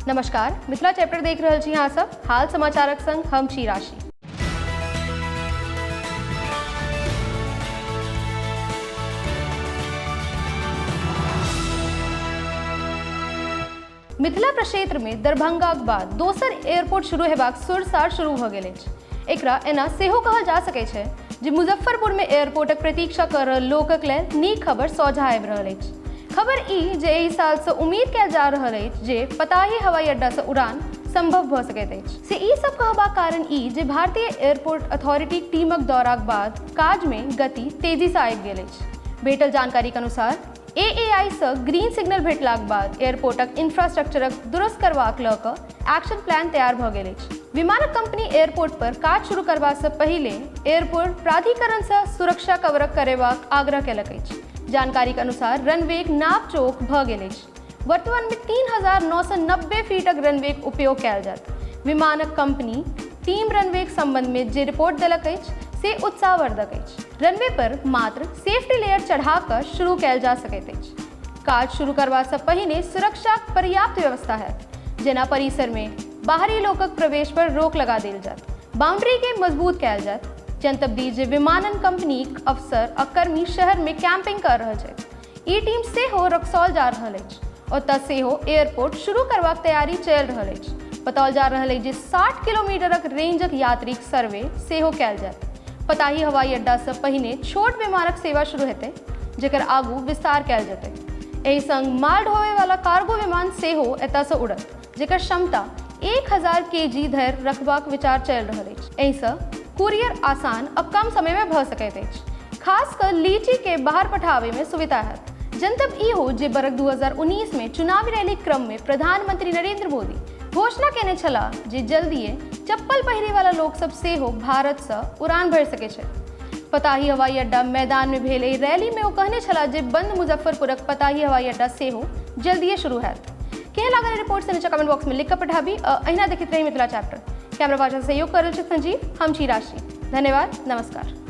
नमस्कार, मिथिला चैप्टर देख रहल छी अहाँ सब। हाल समाचारक संग हम छी राशि। मिथिला प्रक्षेत्र में दरभंगाक बाद दोसर एयरपोर्ट शुरू हेबाक सुरसार शुरू भ गेल अछि। एकरा एना सेहो कहल जा सकै छै जे मुजफ्फरपुर में एयरपोर्टक प्रतीक्षा कर रहल लोकक लेल नीक खबर सोझा आबि रहल अछि। खबर ई जे एहि साल से उम्मीद कयल जा रहल अछि जे पताही हवाई अड्डा से उड़ान संभव भ सकैत अछि। से ई सब कहबाक कारण ई जे भारतीय एयरपोर्ट अथॉरिटी टीमक दौराक बाद काज में गति तेजी से आबि गेल अछि। भेटल जानकारीक अनुसार AAI से ग्रीन सिग्नल भेटलाक बाद एयरपोर्टक इंफ्रास्ट्रक्चरक दुरुस्त करबाक लऽ कऽ एक्शन प्लान तैयार भऽ गेल अछि। विमानक कंपनी एयरपोर्ट पर काज शुरू करबा से पहिले एयरपोर्ट प्राधिकरण से सुरक्षा कवरक करेबाक आग्रह केलक अछि। जानकारीक अनुसार रनवेक नाप चौक भऽ गेल अछि। वर्तमान में 3990 फीटक रनवेक उपयोग कयल जायत। विमानक कंपनी टीम रनवेक संबंध में जे रिपोर्ट देलक अछि से उत्साहवर्धक अछि। रनवे पर मात्र सेफ्टी लेयर चढ़ा कर शुरू कयल जा सकैत अछि। काज शुरू करबा से पहिने सुरक्षाक पर्याप्त व्यवस्था हैत, जेना परिसर में बाहरी लोकक प्रवेश पर रोक लगा देल जायत, बाउंड्री के मजबूत कयल जायत। जनतब दी जे विमानन कंपनीक अफसर आ कर्मी शहर में कैंपिंग कर रहल छथि। ई टीम सेहो रक्सौल जा रहल अछि। ओतऽ सेहो एयरपोर्ट शुरू करबाक तैयारी चलि रहल अछि। बताओल जा रहल अछि जे 60 किलोमीटरक रेंजक यात्रीक सर्वे सेहो कयल जायत। पताही हवाई अड्डा से पहिने छोट विमानक सेवा शुरू हेतै, जेकर आगू विस्तार कयल जेतै। एहि संग माल ढोवे वाला कार्गो विमान सेहो एतऽ से उड़त, जेकर क्षमता 1000 kg धरि रखबाक विचार चलि रहल अछि। एहि से कुरियर आसान आ कम समय में भऽ सकैत अछि। खास कर लीची के बाहर पठावे में सुविधा हैत। जनतब ई हो जे बरख 2019 में चुनावी रैली क्रम में प्रधानमंत्री नरेंद्र मोदी घोषणा केने छलाह जे जल्दिए चप्पल पहिरे वाला लोक सब सेहो भारत से उड़ान भरि सकै छै। पताही हवाई अड्डा मैदान में भेल एहि रैली में ओ कहने छलाह जे बंद मुजफ्फरपुरक पताही हवाई अड्डा सेहो जल्दिए शुरू हैत। केहन लागल रिपोर्ट से नीचे कमेंट बॉक्स में लिख कर पठाबी। अहिना देखैत रही मिथिला चैप्टर। कैमरा पर्सन सहयोग कर रहल छथि संजीव, हम छी राशि। धन्यवाद, नमस्कार।